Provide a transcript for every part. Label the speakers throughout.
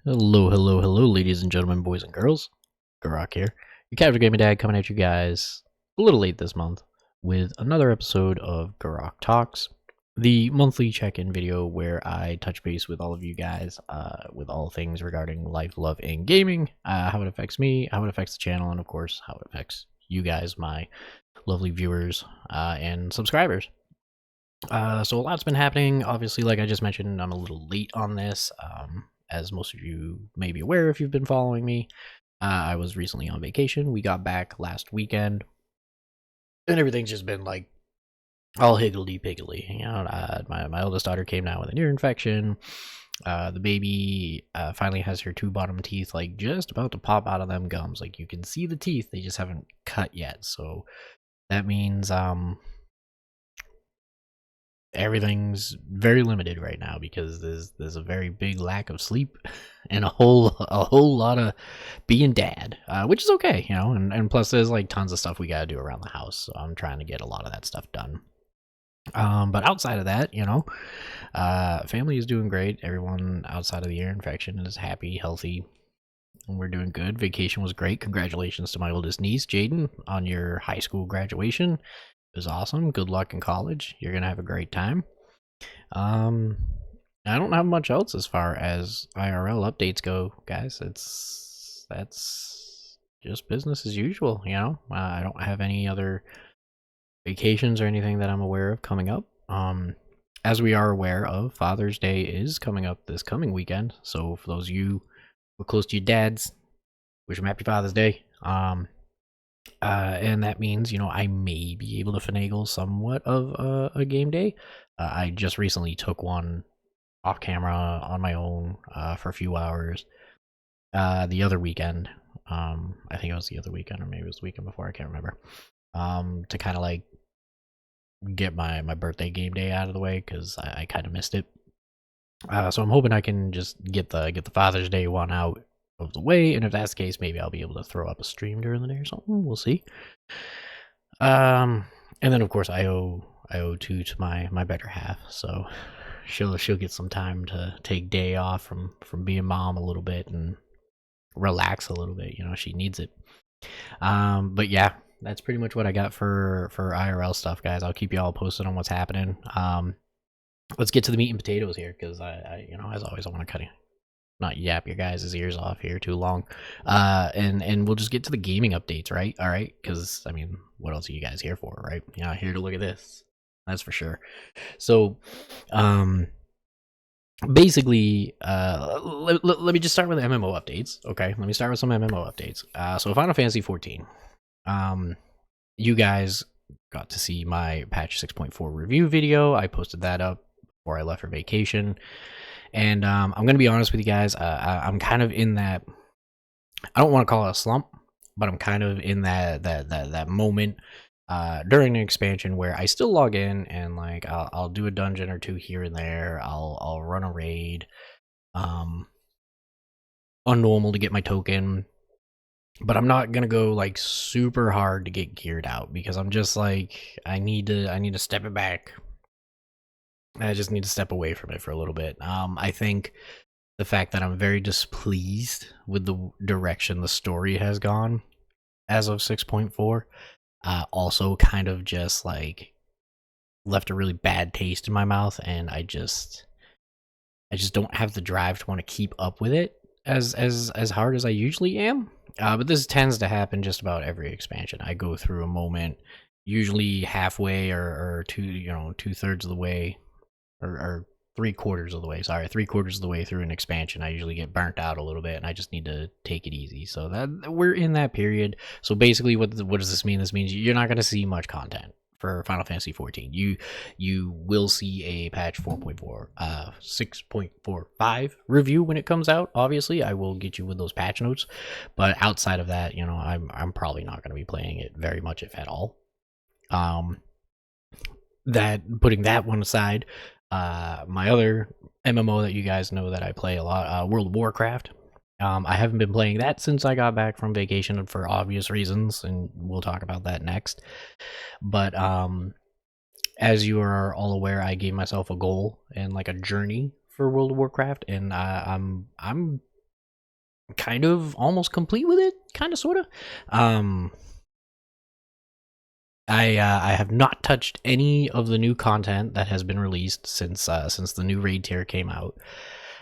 Speaker 1: Hello, hello, hello, ladies and gentlemen, boys and girls. Gurrock here, your casual gaming dad, coming at you guys a little late this month with another episode of Gurrock Talks, the monthly check-in video where I touch base with all of you guys with all things regarding life, love, and gaming, how it affects me, how it affects the channel, and of course, how it affects you guys, my lovely viewers and subscribers. So a lot's been happening. Obviously, like I just mentioned, I'm a little late on this. As most of you may be aware if you've been following me, I was recently on vacation. We got back last weekend, and everything's just been like all higgledy-piggledy. You know, my oldest daughter came down with an ear infection. The baby finally has her two bottom teeth like just about to pop out of them gums. Like you can see the teeth, they just haven't cut yet. So that means everything's very limited right now because there's a very big lack of sleep and a whole lot of being dad, which is okay, you know. And plus there's like tons of stuff we gotta do around the house, so I'm trying to get a lot of that stuff done. But outside of that, you know, family is doing great. Everyone outside of the ear infection is happy, healthy, and we're doing good. Vacation was great. Congratulations to my oldest niece, Jaden, on your high school graduation. It was awesome. Good luck in college. You're gonna have a great time. Um, I don't have much else as far as IRL updates go, guys. That's just business as usual. You know, I don't have any other vacations or anything that I'm aware of coming up. As we are aware of, Father's Day is coming up this coming weekend. So for those of you who are close to your dads, wish them happy Father's Day. And that means, you know, I may be able to finagle somewhat of a game day. I just recently took one off camera on my own for a few hours the other weekend. I think it was the other weekend, or maybe it was the weekend before, I can't remember. To kind of like get my birthday game day out of the way because I kind of missed it. So I'm hoping I can just get the Father's Day one out of the way, and if that's the case, maybe I'll be able to throw up a stream during the day or something. We'll see. And then of course I owe two to my better half, so she'll get some time to take day off from being mom a little bit and relax a little bit. You know, she needs it. But yeah, that's pretty much what I got for IRL stuff, guys. I'll keep you all posted on what's happening. Let's get to the meat and potatoes here, because I you know, as always, I want to not yap your guys' ears off here too long. And we'll just get to the gaming updates, right? All right, because I mean, what else are you guys here for, right? You're not here to look at this, that's for sure. So, basically, let me just start with the MMO updates. Okay, let me start with some MMO updates. So Final Fantasy 14. You guys got to see my patch 6.4 review video. I posted that up before I left for vacation. And I'm going to be honest with you guys, I'm kind of in that, I don't want to call it a slump, but I'm kind of in that moment during an expansion where I still log in and like I'll do a dungeon or two here and there. I'll run a raid on normal to get my token, but I'm not going to go like super hard to get geared out because I'm just like I need to step it back. I just need to step away from it for a little bit. I think the fact that I'm very displeased with the direction the story has gone as of 6.4 also kind of just like left a really bad taste in my mouth, and I just don't have the drive to want to keep up with it as hard as I usually am. But this tends to happen just about every expansion. I go through a moment, usually halfway or two-thirds of the way, or 3/4 of the way. Sorry, 3/4 of the way through an expansion, I usually get burnt out a little bit, and I just need to take it easy. So that we're in that period. So basically, what does this mean? This means you're not going to see much content for Final Fantasy 14. You will see a patch 4.4, 6.45 review when it comes out. Obviously, I will get you with those patch notes, but outside of that, you know, I'm probably not going to be playing it very much, if at all. That putting that one aside. My other MMO that you guys know that I play a lot, World of Warcraft. I haven't been playing that since I got back from vacation for obvious reasons, and we'll talk about that next. But as you are all aware, I gave myself a goal and like a journey for World of Warcraft, and I'm kind of almost complete with it, kind of, sort of. I have not touched any of the new content that has been released since the new raid tier came out,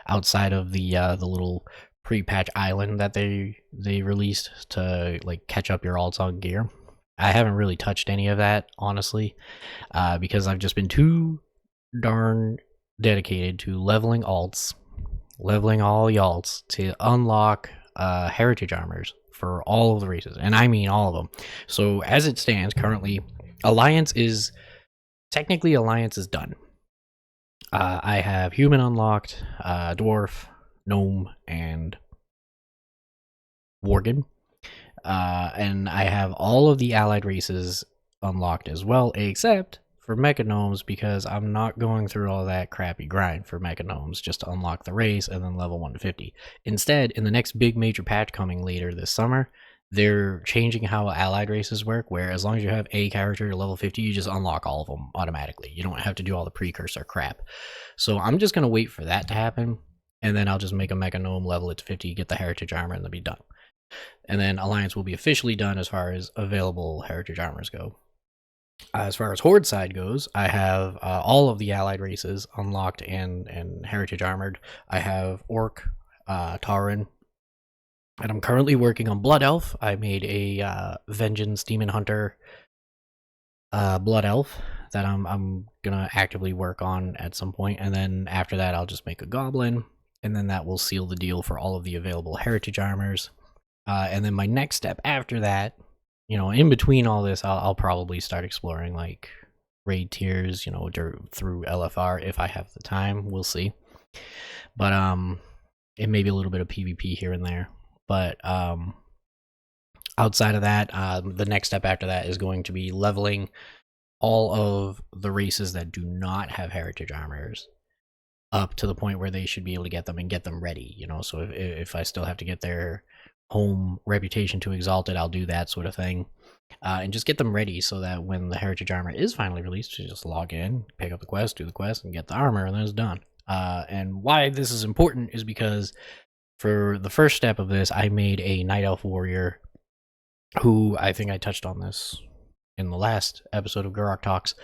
Speaker 1: outside of the little pre-patch island that they released to like catch up your alts on gear. I haven't really touched any of that, honestly, because I've just been too darn dedicated to leveling alts, leveling all the alts to unlock heritage armors for all of the races, and I mean all of them. So as it stands currently, Alliance is done. I have human unlocked, dwarf, gnome, and worgen, and I have all of the allied races unlocked as well, except for mecha gnomes, because I'm not going through all that crappy grind for mecha gnomes just to unlock the race and then level 1 to 50. Instead, in the next big major patch coming later this summer, they're changing how allied races work, where as long as you have a character to level 50, you just unlock all of them automatically. You don't have to do all the precursor crap. So I'm just going to wait for that to happen, and then I'll just make a mecha gnome, level it to 50, get the heritage armor, and then be done. And then Alliance will be officially done as far as available heritage armors go. As far as Horde side goes, I have all of the allied races unlocked and heritage armored. I have Orc, Tauren, and I'm currently working on Blood Elf. I made a Vengeance Demon Hunter Blood Elf that I'm gonna actively work on at some point, and then after that I'll just make a Goblin, and then that will seal the deal for all of the available heritage armors. And then my next step after that, in between all this, I'll probably start exploring like raid tiers, through LFR if I have the time. We'll see. But it may be a little bit of PvP here and there. But outside of that, the next step after that is going to be leveling all of the races that do not have heritage armors up to the point where they should be able to get them and get them ready. So if I still have to get their home reputation to Exalted, I'll do that sort of thing, and just get them ready so that when the heritage armor is finally released, you just log in, pick up the quest, do the quest, and get the armor, and then it's done. And why this is important is because for the first step of this, I made a Night Elf warrior, who I think I touched on this in the last episode of Gurrock Talks,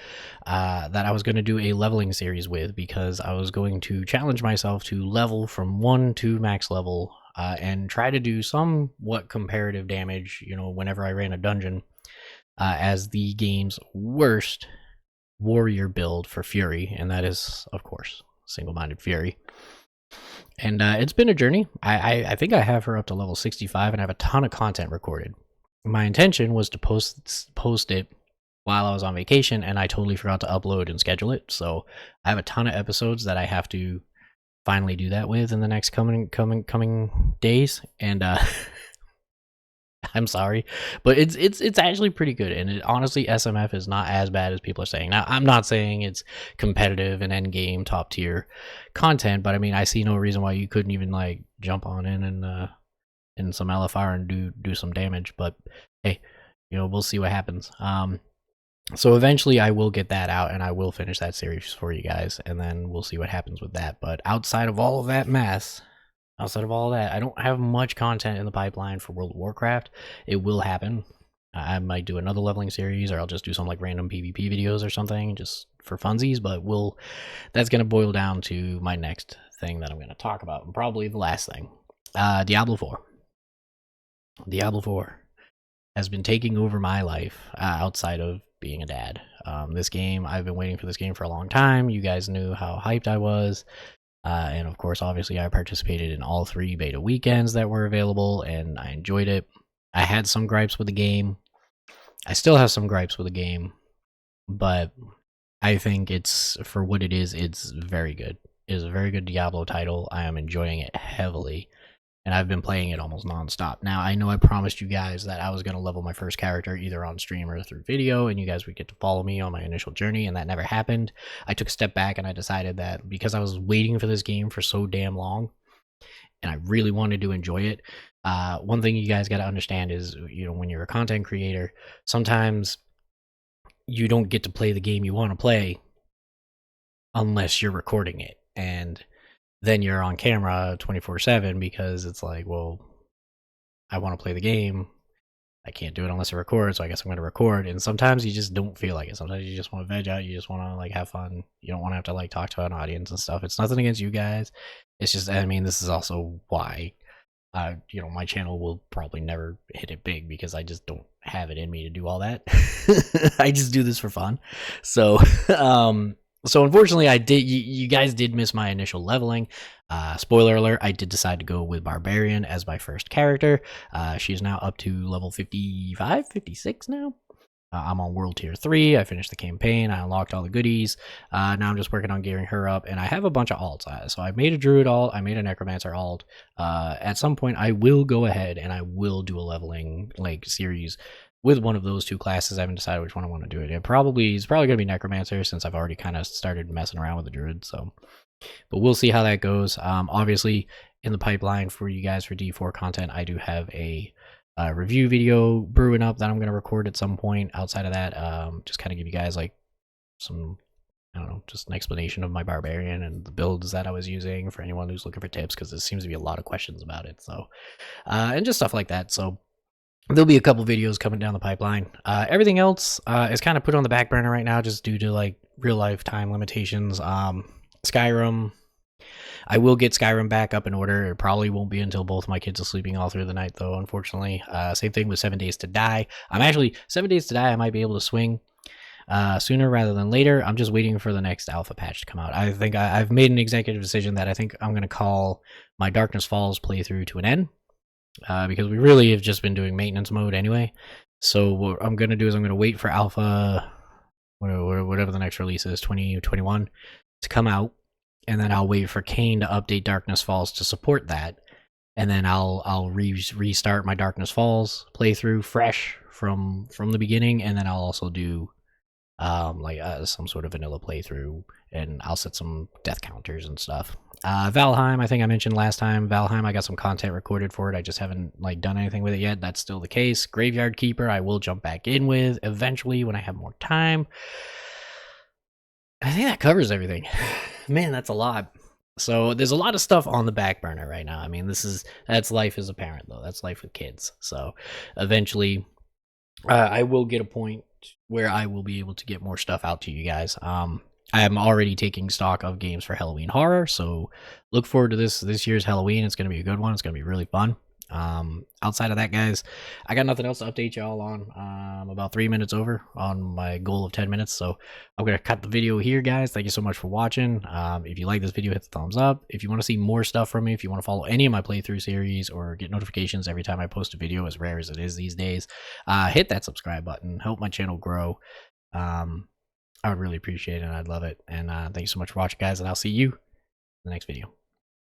Speaker 1: that I was going to do a leveling series with, because I was going to challenge myself to level from 1 to max level, and try to do somewhat comparative damage, whenever I ran a dungeon, as the game's worst warrior build for Fury, and that is, of course, single-minded Fury. And it's been a journey. I think I have her up to level 65, and I have a ton of content recorded. My intention was to post it while I was on vacation, and I totally forgot to upload and schedule it, so I have a ton of episodes that I have to finally do that with in the next coming days, and I'm sorry, but it's actually pretty good, and honestly, SMF is not as bad as people are saying. Now, I'm not saying it's competitive and end game top tier content, but I mean, I see no reason why you couldn't even like jump on in some LFR and do some damage. But hey, we'll see what happens. So eventually I will get that out, and I will finish that series for you guys, and then we'll see what happens with that. But outside of all of that mess, outside of all that, I don't have much content in the pipeline for World of Warcraft. It will happen. I might do another leveling series, or I'll just do some like random PvP videos or something just for funsies, but that's going to boil down to my next thing that I'm going to talk about, and probably the last thing. Diablo 4. Diablo 4 has been taking over my life, outside of being a dad. This game, I've been waiting for this game for a long time. You guys knew how hyped I was. And of course, obviously, I participated in all 3 beta weekends that were available, and I enjoyed it. I had some gripes with the game. I still have some gripes with the game, but I think it's, for what it is, it's very good. It is a very good Diablo title. I am enjoying it heavily, and I've been playing it almost nonstop. Now, I know I promised you guys that I was going to level my first character either on stream or through video, and you guys would get to follow me on my initial journey, and that never happened. I took a step back, and I decided that because I was waiting for this game for so damn long, and I really wanted to enjoy it, one thing you guys got to understand is, when you're a content creator, sometimes you don't get to play the game you want to play unless you're recording it, and then you're on camera 24/7, because it's like, well, I want to play the game. I can't do it unless I record, so I guess I'm going to record. And sometimes you just don't feel like it. Sometimes you just want to veg out. You just want to like have fun. You don't want to have to like talk to an audience and stuff. It's nothing against you guys. It's just, I mean, this is also why, you know, my channel will probably never hit it big because I just don't have it in me to do all that. I just do this for fun. So, so unfortunately, I did. You guys did miss my initial leveling. Spoiler alert: I did decide to go with Barbarian as my first character. She's now up to level 55, 56 now. I'm on World Tier 3. I finished the campaign. I unlocked all the goodies. Now I'm just working on gearing her up, and I have a bunch of alts. So I made a Druid alt. I made a Necromancer alt. At some point, I will go ahead and I will do a leveling like series with one of those two classes. I haven't decided which one I want to do it. It's probably going to be Necromancer since I've already kind of started messing around with the Druid. So, but we'll see how that goes. Obviously, in the pipeline for you guys for D4 content, I do have a review video brewing up that I'm going to record at some point. Outside of that, just kind of give you guys like some, I don't know, just an explanation of my Barbarian and the builds that I was using for anyone who's looking for tips, because there seems to be a lot of questions about it. So, and just stuff like that. So there'll be a couple videos coming down the pipeline. Everything else is kind of put on the back burner right now just due to like real life time limitations. Skyrim, I will get Skyrim back up in order. It probably won't be until both my kids are sleeping all through the night, though, unfortunately. Same thing with 7 Days to Die. 7 Days to Die, I might be able to swing sooner rather than later. I'm just waiting for the next alpha patch to come out. I think I've made an executive decision that I think I'm going to call my Darkness Falls playthrough to an end, because we really have just been doing maintenance mode anyway. So what I'm going to do is I'm going to wait for alpha, whatever the next release is, 2021, to come out. And then I'll wait for Kane to update Darkness Falls to support that, and then I'll restart my Darkness Falls playthrough fresh from the beginning, and then I'll also do some sort of vanilla playthrough, and I'll set some death counters and stuff. Valheim, I think I mentioned last time. Valheim, I got some content recorded for it. I just haven't like done anything with it yet. That's still the case. Graveyard Keeper, I will jump back in with eventually when I have more time. I think that covers everything. Man, that's a lot. So there's a lot of stuff on the back burner right now. I mean, that's life as a parent, though. That's life with kids. So eventually, I will get a point where I will be able to get more stuff out to you guys. I am already taking stock of games for Halloween horror, so look forward to this year's Halloween. It's going to be a good one. It's going to be really fun. Outside of that, guys, I got nothing else to update y'all on. I'm about 3 minutes over on my goal of 10 minutes, so I'm gonna cut the video here, guys. Thank you so much for watching. If you like this video, hit the thumbs up. If you want to see more stuff from me, if you want to follow any of my playthrough series or get notifications every time I post a video, as rare as it is these days, hit that subscribe button. Help my channel grow. I would really appreciate it, and I'd love it. And thank you so much for watching, guys, and I'll see you in the next video.